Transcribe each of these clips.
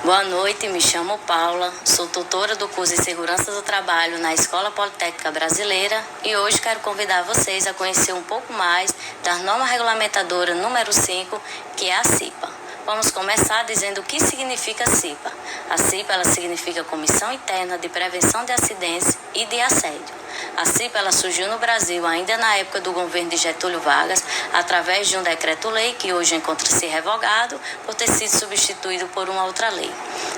Boa noite, me chamo Paula, sou tutora do curso de Segurança do Trabalho na Escola Politécnica Brasileira e hoje quero convidar vocês a conhecer um pouco mais da norma regulamentadora número 5, que é a CIPA. Vamos começar dizendo o que significa CIPA. A CIPA ela significa Comissão Interna de Prevenção de Acidentes e de Assédio. A CIPA ela surgiu no Brasil ainda na época do governo de Getúlio Vargas, através de um decreto-lei que hoje encontra-se revogado por ter sido substituído por uma outra lei.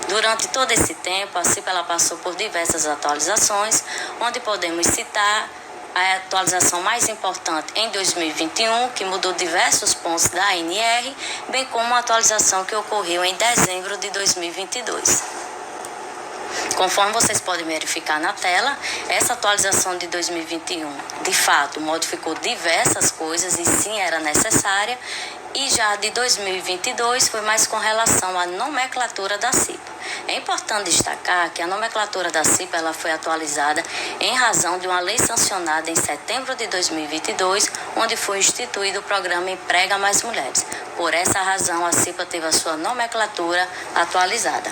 Durante todo esse tempo, a CIPA ela passou por diversas atualizações, onde podemos citar a atualização mais importante em 2021, que mudou diversos pontos da ANR, bem como a atualização que ocorreu em dezembro de 2022. Conforme vocês podem verificar na tela, essa atualização de 2021, de fato, modificou diversas coisas e sim era necessária, e já de 2022 foi mais com relação à nomenclatura da CIPA. É importante destacar que a nomenclatura da CIPA ela foi atualizada em razão de uma lei sancionada em setembro de 2022, onde foi instituído o programa Emprega Mais Mulheres. Por essa razão, a CIPA teve a sua nomenclatura atualizada.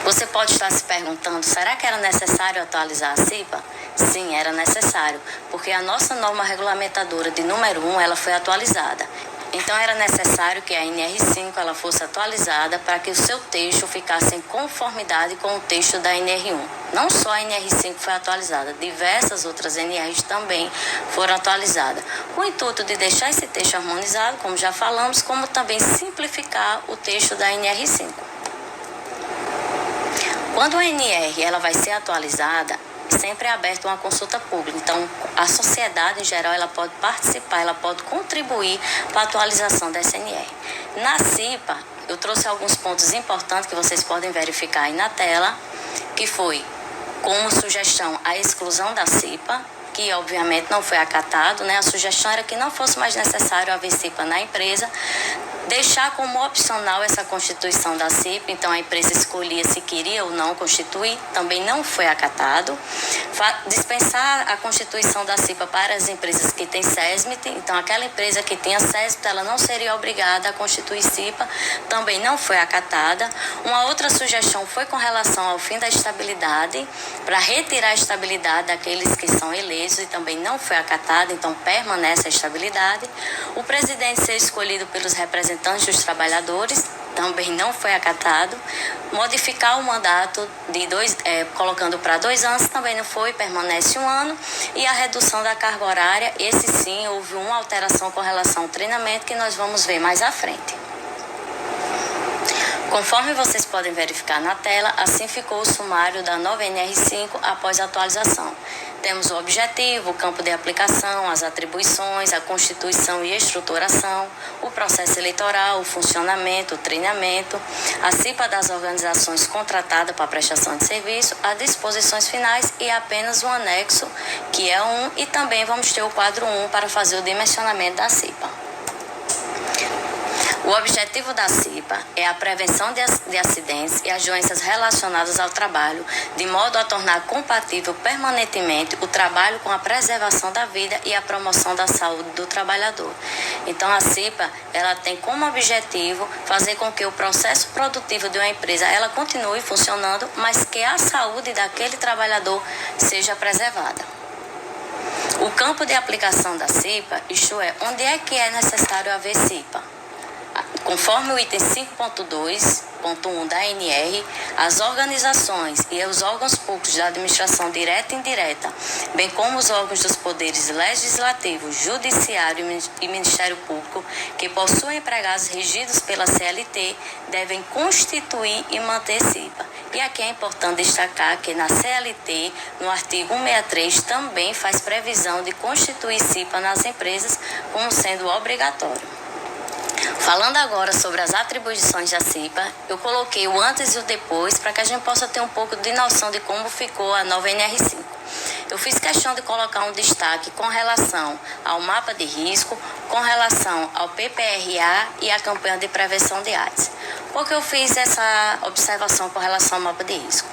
Você pode estar se perguntando, será que era necessário atualizar a CIPA? Sim, era necessário, porque a nossa norma regulamentadora de número 1 ela foi atualizada. Então era necessário que a NR5 ela fosse atualizada para que o seu texto ficasse em conformidade com o texto da NR1. Não só a NR5 foi atualizada, diversas outras NRs também foram atualizadas, com o intuito de deixar esse texto harmonizado, como já falamos, como também simplificar o texto da NR5. Quando a NR ela vai ser atualizada, sempre é aberta uma consulta pública. Então, a sociedade em geral ela pode participar, ela pode contribuir para a atualização dessa NR. Na CIPA, eu trouxe alguns pontos importantes que vocês podem verificar aí na tela, que foi como sugestão a exclusão da CIPA, que obviamente não foi acatado, né? A sugestão era que não fosse mais necessário haver CIPA na empresa, deixar como opcional essa constituição da CIPA, então a empresa escolhia se queria ou não constituir, também não foi acatado. Dispensar a constituição da CIPA para as empresas que têm SESMIT, então aquela empresa que tinha SESMIT, ela não seria obrigada a constituir CIPA, também não foi acatada. Uma outra sugestão foi com relação ao fim da estabilidade, para retirar a estabilidade daqueles que são eleitos, e também não foi acatada, então permanece a estabilidade. O presidente ser escolhido pelos representantes dos trabalhadores, também não foi acatado. Modificar o mandato colocando para 2 anos, também não foi, permanece 1 ano. E a redução da carga horária, esse sim, houve uma alteração com relação ao treinamento, que nós vamos ver mais à frente. Conforme vocês podem verificar na tela, assim ficou o sumário da nova NR5 após a atualização. Temos o objetivo, o campo de aplicação, as atribuições, a constituição e estruturação, o processo eleitoral, o funcionamento, o treinamento, a CIPA das organizações contratadas para prestação de serviço, as disposições finais e apenas um anexo, que é 1, e também vamos ter o quadro 1 para fazer o dimensionamento da CIPA. O objetivo da CIPA é a prevenção de acidentes e as doenças relacionadas ao trabalho, de modo a tornar compatível permanentemente o trabalho com a preservação da vida e a promoção da saúde do trabalhador. Então, a CIPA ela tem como objetivo fazer com que o processo produtivo de uma empresa ela continue funcionando, mas que a saúde daquele trabalhador seja preservada. O campo de aplicação da CIPA, isto é, onde é que é necessário haver CIPA? Conforme o item 5.2.1 da ANR, as organizações e os órgãos públicos da administração direta e indireta, bem como os órgãos dos poderes legislativo, judiciário e Ministério Público, que possuem empregados regidos pela CLT, devem constituir e manter CIPA. E aqui é importante destacar que na CLT, no artigo 163, também faz previsão de constituir CIPA nas empresas como sendo obrigatório. Falando agora sobre as atribuições da CIPA, eu coloquei o antes e o depois para que a gente possa ter um pouco de noção de como ficou a nova NR5. Eu fiz questão de colocar um destaque com relação ao mapa de risco, com relação ao PPRA e à campanha de prevenção de AIDS. Por que eu fiz essa observação com relação ao mapa de risco?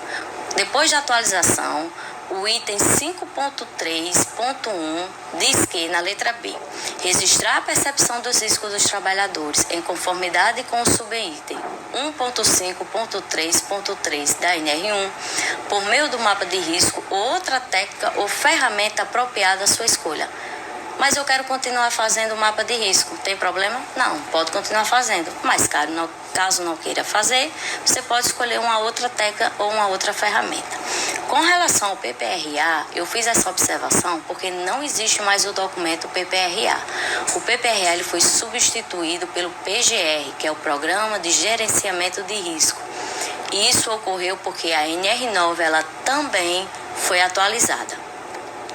Depois da atualização, o item 5.3.1 diz que, na letra B, Registrar a percepção dos riscos dos trabalhadores em conformidade com o subitem 1.5.3.3 da NR1, por meio do mapa de risco ou outra técnica ou ferramenta apropriada à sua escolha. Mas eu quero continuar fazendo o mapa de risco. Tem problema? Não, pode continuar fazendo. Mas caso não queira fazer, você pode escolher uma outra técnica ou uma outra ferramenta. Com relação ao PPRA, eu fiz essa observação porque não existe mais o documento PPRA. O PPRA ele foi substituído pelo PGR, que é o Programa de Gerenciamento de Risco. E isso ocorreu porque a NR9 ela também foi atualizada.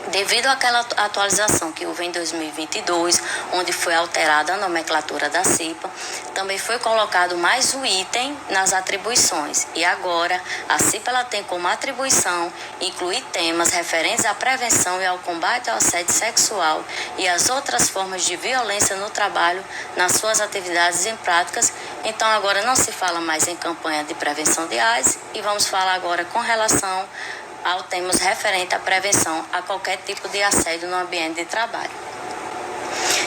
Devido àquela atualização que houve em 2022, onde foi alterada a nomenclatura da CIPA, também foi colocado mais um item nas atribuições. E agora, a CIPA ela tem como atribuição incluir temas referentes à prevenção e ao combate ao assédio sexual e às outras formas de violência no trabalho nas suas atividades e práticas. Então, agora não se fala mais em campanha de prevenção de AIDS e vamos falar agora com relação ao termos referente à prevenção a qualquer tipo de assédio no ambiente de trabalho.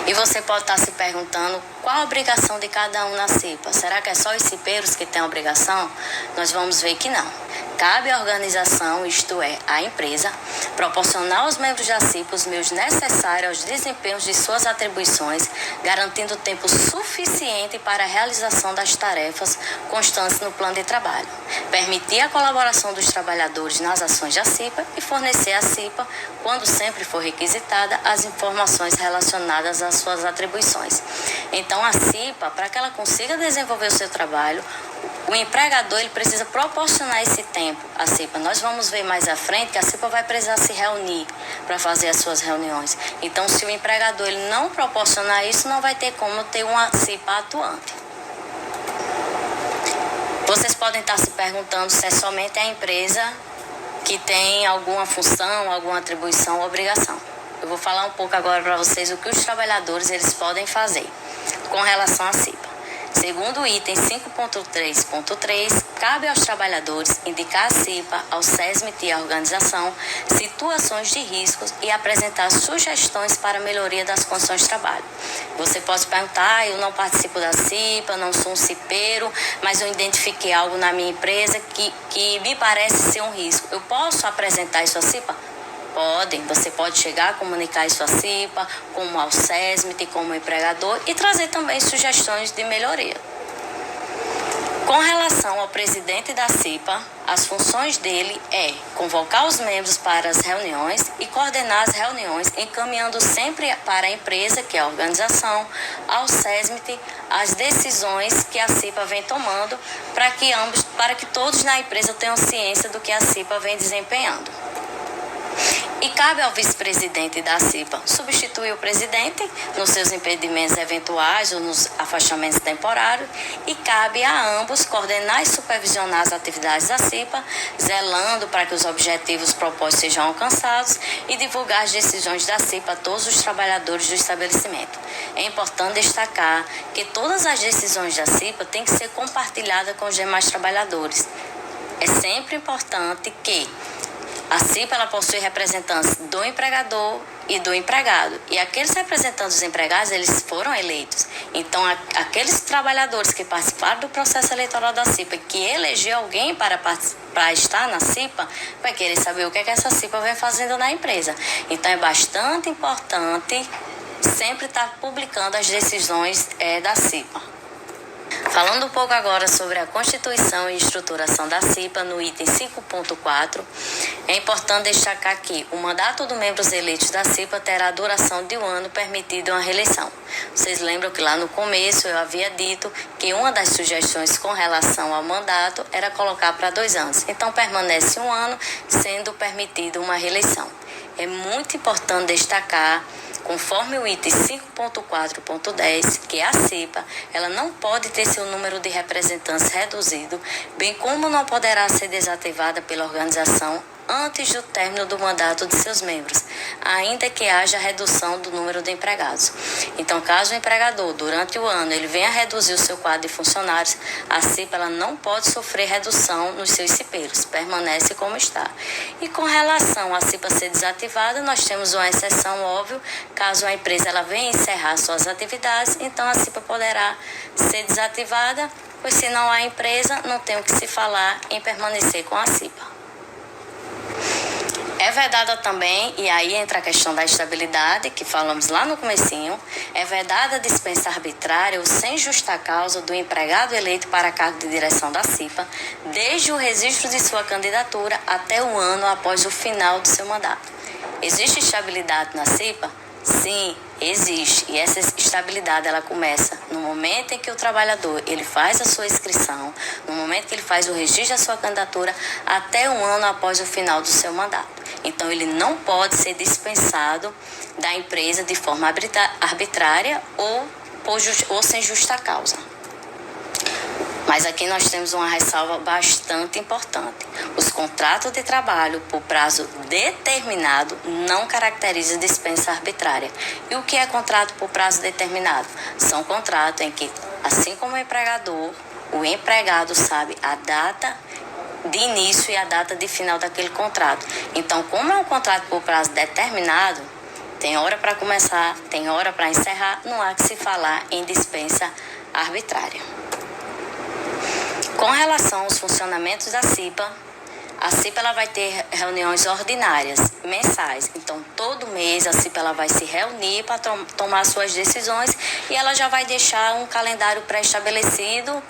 E você pode estar se perguntando qual a obrigação de cada um na CIPA. Será que é só os cipeiros que têm a obrigação? Nós vamos ver que não. Cabe à organização, isto é, à empresa, proporcionar aos membros da CIPA os meios necessários aos desempenhos de suas atribuições, garantindo tempo suficiente para a realização das tarefas constantes no plano de trabalho. Permitir a colaboração dos trabalhadores nas ações da CIPA e fornecer à CIPA, quando sempre for requisitada, as informações relacionadas às suas atribuições. Então, a CIPA, para que ela consiga desenvolver o seu trabalho, o empregador ele precisa proporcionar esse tempo à CIPA. Nós vamos ver mais à frente que a CIPA vai precisar se reunir para fazer as suas reuniões. Então, se o empregador ele não proporcionar isso, não vai ter como ter uma CIPA atuante. Vocês podem estar se perguntando se é somente a empresa que tem alguma função, alguma atribuição ou obrigação. Eu vou falar um pouco agora para vocês o que os trabalhadores eles podem fazer com relação à CIPA. Segundo o item 5.3.3, cabe aos trabalhadores indicar à CIPA, ao SESMIT e à organização situações de riscos e apresentar sugestões para a melhoria das condições de trabalho. Você pode perguntar, eu não participo da CIPA, não sou um cipeiro, mas eu identifiquei algo na minha empresa que me parece ser um risco. Eu posso apresentar isso à CIPA? Podem, você pode chegar, comunicar isso à CIPA, como ao SESMIT, como empregador e trazer também sugestões de melhoria. Com relação ao presidente da CIPA, as funções dele é convocar os membros para as reuniões e coordenar as reuniões, encaminhando sempre para a empresa, que é a organização, ao SESMIT, as decisões que a CIPA vem tomando para que todos na empresa tenham ciência do que a CIPA vem desempenhando. E cabe ao vice-presidente da CIPA substituir o presidente nos seus impedimentos eventuais ou nos afastamentos temporários e cabe a ambos coordenar e supervisionar as atividades da CIPA, zelando para que os objetivos propostos sejam alcançados e divulgar as decisões da CIPA a todos os trabalhadores do estabelecimento. É importante destacar que todas as decisões da CIPA têm que ser compartilhadas com os demais trabalhadores. É sempre importante que a CIPA ela possui representantes do empregador e do empregado. E aqueles representantes dos empregados, eles foram eleitos. Então, aqueles trabalhadores que participaram do processo eleitoral da CIPA, que elegeu alguém para estar na CIPA, vai querer saber o que essa CIPA vem fazendo na empresa. Então, é bastante importante sempre estar publicando as decisões da CIPA. Falando um pouco agora sobre a Constituição e estruturação da CIPA, no item 5.4, é importante destacar que o mandato dos membros eleitos da CIPA terá a duração de 1 ano, permitido uma reeleição. Vocês lembram que lá no começo eu havia dito que uma das sugestões com relação ao mandato era colocar para 2 anos. Então, permanece 1 ano, sendo permitida uma reeleição. É muito importante destacar, conforme o item 5.4.10, que a CIPA ela não pode ter seu número de representantes reduzido, bem como não poderá ser desativada pela organização antes do término do mandato de seus membros, ainda que haja redução do número de empregados. Então, caso o empregador, durante o ano, ele venha reduzir o seu quadro de funcionários, a CIPA ela não pode sofrer redução nos seus cipeiros, permanece como está. E com relação à CIPA ser desativada, nós temos uma exceção, óbvio, caso a empresa ela venha encerrar suas atividades, então a CIPA poderá ser desativada, pois se não há empresa, não tem o que se falar em permanecer com a CIPA. É vedada também, e aí entra a questão da estabilidade, que falamos lá no comecinho, é vedada a dispensa arbitrária ou sem justa causa do empregado eleito para cargo de direção da CIPA, desde o registro de sua candidatura até o ano após o final do seu mandato. Existe estabilidade na CIPA? Sim, existe. E essa estabilidade ela começa no momento em que o trabalhador ele faz a sua inscrição, no momento que ele faz o registro da sua candidatura, até um ano após o final do seu mandato. Então, ele não pode ser dispensado da empresa de forma arbitrária ou sem justa causa. Mas aqui nós temos uma ressalva bastante importante. Os contratos de trabalho por prazo determinado não caracterizam dispensa arbitrária. E o que é contrato por prazo determinado? São contratos em que, assim como o empregador, o empregado sabe a data de início e a data de final daquele contrato. Então, como é um contrato por prazo determinado, tem hora para começar, tem hora para encerrar, não há que se falar em dispensa arbitrária. Com relação aos funcionamentos da CIPA, a CIPA ela vai ter reuniões ordinárias, mensais. Então, todo mês a CIPA ela vai se reunir para tomar suas decisões e ela já vai deixar um calendário pré-estabelecido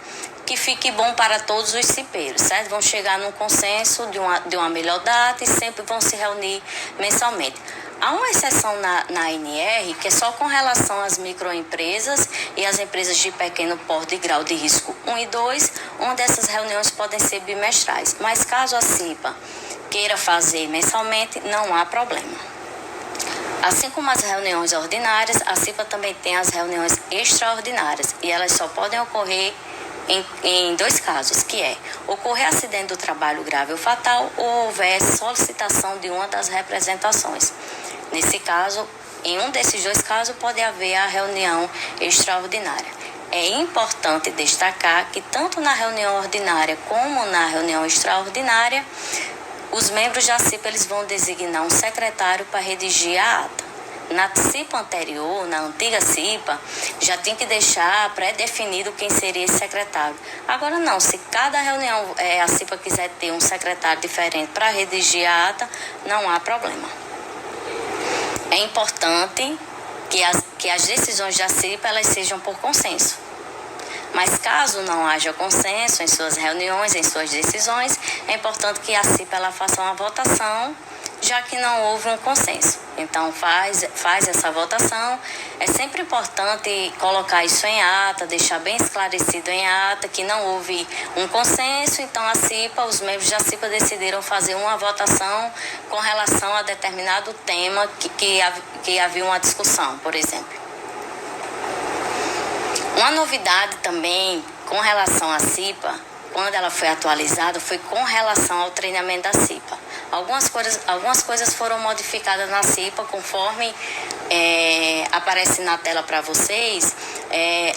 que fique bom para todos os cipeiros, certo? Vão chegar num consenso de uma melhor data e sempre vão se reunir mensalmente. Há uma exceção na ANR, que é só com relação às microempresas e às empresas de pequeno porte e grau de risco 1 e 2, onde essas reuniões podem ser bimestrais. Mas caso a CIPA queira fazer mensalmente, não há problema. Assim como as reuniões ordinárias, a CIPA também tem as reuniões extraordinárias e elas só podem ocorrer em dois casos, que é ocorrer acidente do trabalho grave ou fatal ou houver solicitação de uma das representações. Nesse caso, em um desses dois casos, pode haver a reunião extraordinária. É importante destacar que tanto na reunião ordinária como na reunião extraordinária, os membros da CIPA eles vão designar um secretário para redigir a ata. Na CIPA anterior, na antiga CIPA, já tinha que deixar pré-definido quem seria esse secretário. Agora não, se cada reunião a CIPA quiser ter um secretário diferente para redigir a ata, não há problema. É importante que as decisões da CIPA elas sejam por consenso. Mas caso não haja consenso em suas reuniões, em suas decisões, é importante que a CIPA ela faça uma votação, já que não houve um consenso. Então, faz essa votação. É sempre importante colocar isso em ata, deixar bem esclarecido em ata que não houve um consenso. Então, os membros da CIPA decidiram fazer uma votação com relação a determinado tema que havia uma discussão, por exemplo. Uma novidade também com relação à CIPA, quando ela foi atualizada, foi com relação ao treinamento da CIPA. Algumas coisas foram modificadas na CIPA, conforme aparece na tela para vocês.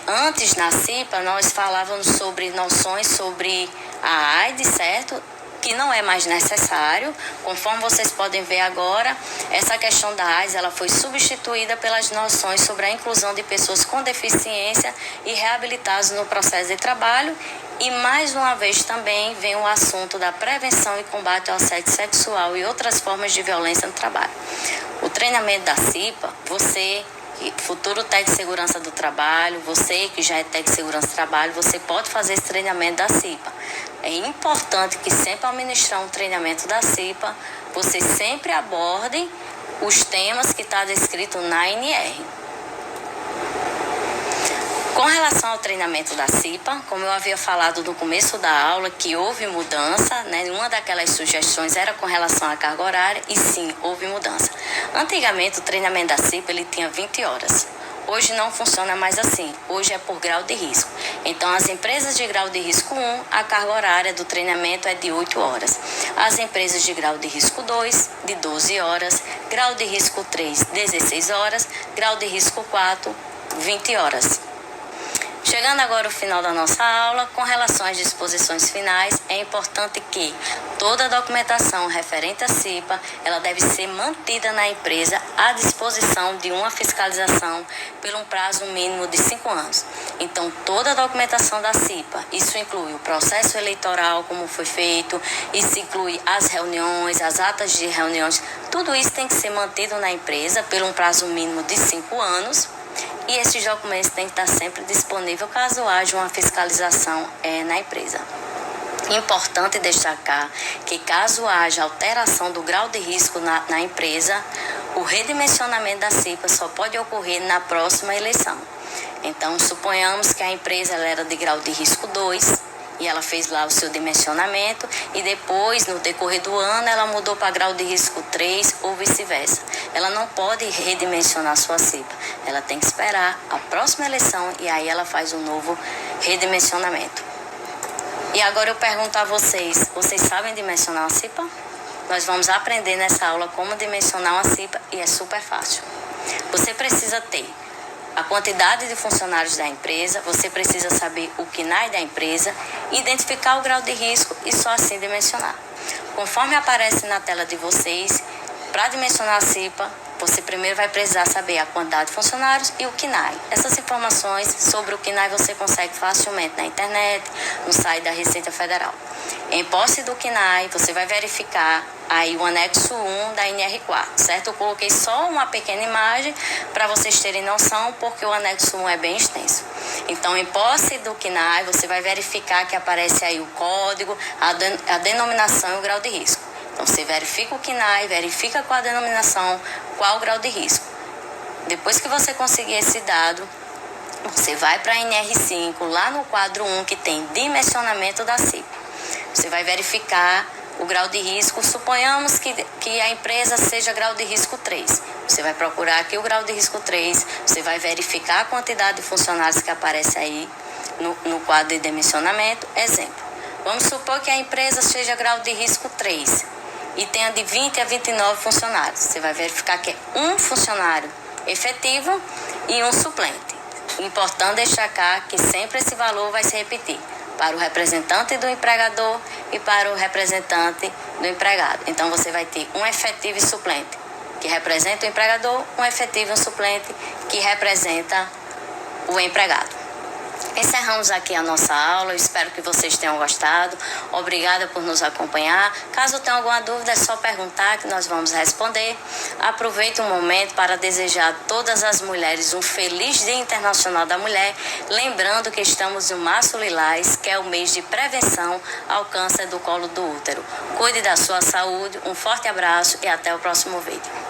Antes, na CIPA, nós falávamos sobre noções sobre a AIDS, certo? Que não é mais necessário. Conforme vocês podem ver agora, essa questão da AIDS ela foi substituída pelas noções sobre a inclusão de pessoas com deficiência e reabilitados no processo de trabalho. E mais uma vez também vem o assunto da prevenção e combate ao assédio sexual e outras formas de violência no trabalho. O treinamento da CIPA, você, futuro técnico de segurança do trabalho, você que já é técnico de segurança do trabalho, você pode fazer esse treinamento da CIPA. É importante que sempre ao ministrar um treinamento da CIPA, você sempre aborde os temas que está descrito na ANR. Com relação ao treinamento da CIPA, como eu havia falado no começo da aula, que houve mudança, né? Uma daquelas sugestões era com relação à carga horária, e sim, houve mudança. Antigamente, o treinamento da CIPA ele tinha 20 horas. Hoje não funciona mais assim, hoje é por grau de risco. Então, as empresas de grau de risco 1, a carga horária do treinamento é de 8 horas. As empresas de grau de risco 2, de 12 horas. Grau de risco 3, 16 horas. Grau de risco 4, 20 horas. Chegando agora ao final da nossa aula, com relação às disposições finais, é importante que toda a documentação referente à CIPA, ela deve ser mantida na empresa à disposição de uma fiscalização por um prazo mínimo de 5 anos. Então, toda a documentação da CIPA, isso inclui o processo eleitoral, como foi feito, isso inclui as reuniões, as atas de reuniões, tudo isso tem que ser mantido na empresa por um prazo mínimo de 5 anos. E esses documentos têm que estar sempre disponíveis caso haja uma fiscalização na empresa. Importante destacar que caso haja alteração do grau de risco na empresa, o redimensionamento da CIPA só pode ocorrer na próxima eleição. Então, suponhamos que a empresa ela era de grau de risco 2, e ela fez lá o seu dimensionamento e depois, no decorrer do ano, ela mudou para grau de risco 3 ou vice-versa. Ela não pode redimensionar sua CIPA. Ela tem que esperar a próxima eleição e aí ela faz um novo redimensionamento. E agora eu pergunto a vocês sabem dimensionar uma CIPA? Nós vamos aprender nessa aula como dimensionar uma CIPA e é super fácil. Você precisa ter a quantidade de funcionários da empresa, você precisa saber o KNAI da empresa, identificar o grau de risco e só assim dimensionar. Conforme aparece na tela de vocês, para dimensionar a CIPA, você primeiro vai precisar saber a quantidade de funcionários e o KNAI. Essas informações sobre o KNAI você consegue facilmente na internet, no site da Receita Federal. Em posse do KNAI, você vai verificar aí o anexo 1 da NR4, certo? Eu coloquei só uma pequena imagem para vocês terem noção, porque o anexo 1 é bem extenso. Então, em posse do KNAI, você vai verificar que aparece aí o código, a denominação e o grau de risco. Então, você verifica o KNAI, verifica qual a denominação, qual o grau de risco. Depois que você conseguir esse dado, você vai para a NR5, lá no quadro 1, que tem dimensionamento da CIPA. Você vai verificar o grau de risco, suponhamos que a empresa seja grau de risco 3. Você vai procurar aqui o grau de risco 3, você vai verificar a quantidade de funcionários que aparece aí no quadro de dimensionamento. Exemplo, vamos supor que a empresa seja grau de risco 3 e tenha de 20 a 29 funcionários. Você vai verificar que é um funcionário efetivo e um suplente. Importante destacar que sempre esse valor vai se repetir para o representante do empregador e para o representante do empregado. Então, você vai ter um efetivo e suplente, que representa o empregador, um efetivo e um suplente, que representa o empregado. Encerramos aqui a nossa aula, eu espero que vocês tenham gostado. Obrigada por nos acompanhar. Caso tenha alguma dúvida, é só perguntar que nós vamos responder. Aproveito o momento para desejar a todas as mulheres um feliz Dia Internacional da Mulher, lembrando que estamos no Março Lilás, que é o mês de prevenção ao câncer do colo do útero. Cuide da sua saúde, um forte abraço e até o próximo vídeo.